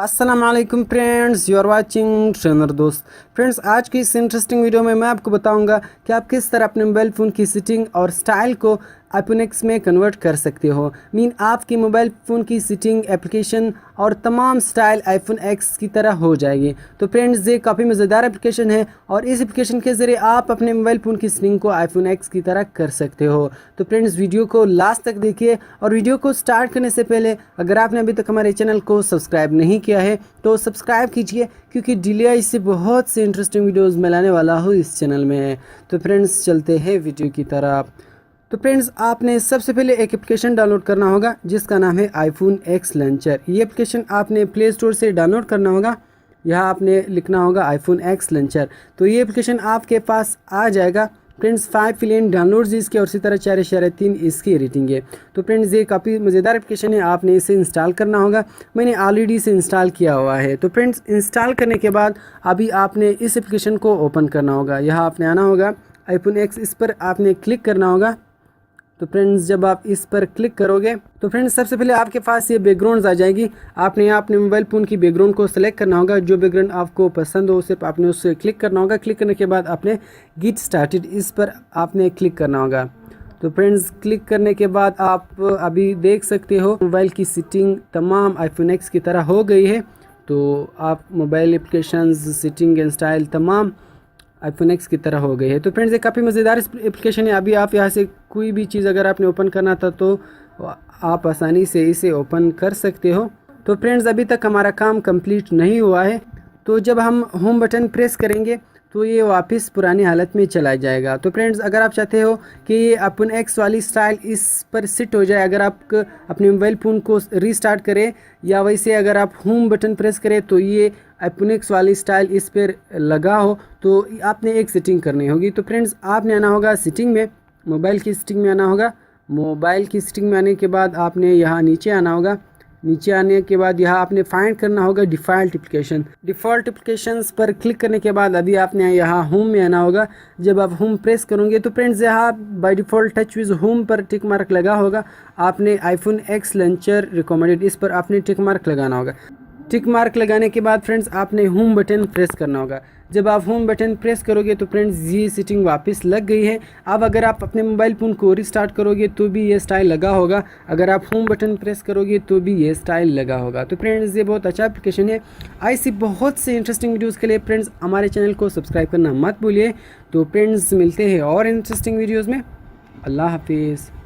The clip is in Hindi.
अस्सलाम वालेकुम friends, you are watching trainer दोस्त। फ्रेंड्स, आज की इस इंटरेस्टिंग वीडियो में मैं आपको बताऊंगा कि आप किस तरह अपने मोबाइल फ़ोन की सेटिंग और स्टाइल को आईफोन एक्स में कन्वर्ट कर सकते हो। आपकी मोबाइल फ़ोन की सेटिंग, एप्लीकेशन और तमाम स्टाइल आईफोन एक्स की तरह हो जाएगी। तो फ्रेंड्स, ये काफ़ी मज़ेदार एप्लीकेशन है और इस एप्लीकेशन के ज़रिए आप अपने मोबाइल फ़ोन की सेटिंग को आईफोन एक्स की तरह कर सकते हो। तो फ्रेंड्स, वीडियो को लास्ट तक देखिए और वीडियो को स्टार्ट करने से पहले अगर आपने अभी तक हमारे चैनल को सब्सक्राइब नहीं किया है तो सब्सक्राइब कीजिए, क्योंकि डिले इससे बहुत से इंटरेस्टिंग वीडियोस मैं लाने वाला हूँ इस चैनल में। तो फ्रेंड्स, चलते हैं वीडियो की तरफ। तो फ्रेंड्स, आपने सबसे पहले एक एप्लीकेशन डाउनलोड करना होगा जिसका नाम है आईफोन एक्स लॉन्चर। ये एप्लीकेशन आपने प्ले स्टोर से डाउनलोड करना होगा। यहाँ आपने लिखना होगा आईफोन एक्स लॉन्चर। तो ये एप्लीकेशन आपके पास आ जाएगा। फ्रेंड्स, 5 मिलियन डाउनलोड्स इसके और इसी तरह 4.3 इसकी रेटिंग है। तो फ्रेंड्स, ये काफ़ी मज़ेदार एप्लीकेशन है, आपने इसे इंस्टॉल करना होगा। मैंने ऑलरेडी इसे इंस्टॉल किया हुआ है। तो फ्रेंड्स, इंस्टॉल करने के बाद अभी आपने इस एप्लीकेशन को ओपन करना होगा। यहाँ आपने आना होगा आईफोन एक्स, इस पर आपने क्लिक करना होगा। तो फ्रेंड्स, जब आप इस पर क्लिक करोगे तो फ्रेंड्स, सबसे पहले आपके पास ये बैकग्राउंड्स आ जाएगी। आपने यहाँ अपने मोबाइल फ़ोन की बैकग्राउंड को सेलेक्ट करना होगा। जो बैकग्राउंड आपको पसंद हो सिर्फ आपने उससे क्लिक करना होगा। क्लिक करने के बाद आपने गेट स्टार्टेड इस पर आपने क्लिक करना होगा। तो फ्रेंड्स, क्लिक करने के बाद आप अभी देख सकते हो मोबाइल की सेटिंग तमाम आईफोन एक्स की तरह हो गई है। तो आप mobile applications, setting and style तमाम आईफोन एक्स की तरह हो गई है। तो फ्रेंड्स, ये काफ़ी मज़ेदार एप्लीकेशन है। अभी आप यहाँ से कोई भी चीज़ अगर आपने ओपन करना था तो आप आसानी से इसे ओपन कर सकते हो। तो फ्रेंड्स, अभी तक हमारा काम कंप्लीट नहीं हुआ है। तो जब हम होम बटन प्रेस करेंगे तो ये वापस पुरानी हालत में चला जाएगा। तो फ्रेंड्स, अगर आप चाहते हो कि ये आईफोन एक्स वाली स्टाइल इस पर सेट हो जाए, अगर आप अपने मोबाइल फ़ोन को रीस्टार्ट करें या वैसे अगर आप होम बटन प्रेस करें तो ये आईफोन एक्स वाली स्टाइल इस पर लगा हो, तो आपने एक सेटिंग करनी होगी। तो फ्रेंड्स, आपने आना होगा सेटिंग में, मोबाइल की सेटिंग में आना होगा। मोबाइल की सेटिंग में आने के बाद आपने यहाँ नीचे आना होगा। नीचे आने के बाद यहाँ आपने फाइंड करना होगा डिफ़ॉल्ट एप्लीकेशन। डिफ़ॉल्ट एप्लीकेशंस पर क्लिक करने के बाद अभी आपने यहाँ होम में आना होगा। जब आप होम प्रेस करोगे तो फ्रेंड्स, यहाँ by default touch with home पर टिक मार्क लगा होगा। आपने आईफोन एक्स लॉन्चर रिकमेंडेड इस पर आपने टिक मार्क लगाना होगा। टिक मार्क लगाने के बाद फ्रेंड्स, आपने होम बटन प्रेस करना होगा। जब आप होम बटन प्रेस करोगे तो फ्रेंड्स, ये सेटिंग वापस लग गई है। अब अगर आप अपने मोबाइल फ़ोन को रिस्टार्ट करोगे तो भी ये स्टाइल लगा होगा। अगर आप होम बटन प्रेस करोगे तो भी ये स्टाइल लगा होगा। तो फ्रेंड्स, ये बहुत अच्छा एप्लीकेशन है। ऐसी बहुत से इंटरेस्टिंग वीडियोज़ के लिए फ्रेंड्स हमारे चैनल को सब्सक्राइब करना मत भूलिए। तो फ्रेंड्स, मिलते हैं और इंटरेस्टिंग वीडियोज़ में। अल्लाह हाफिज़।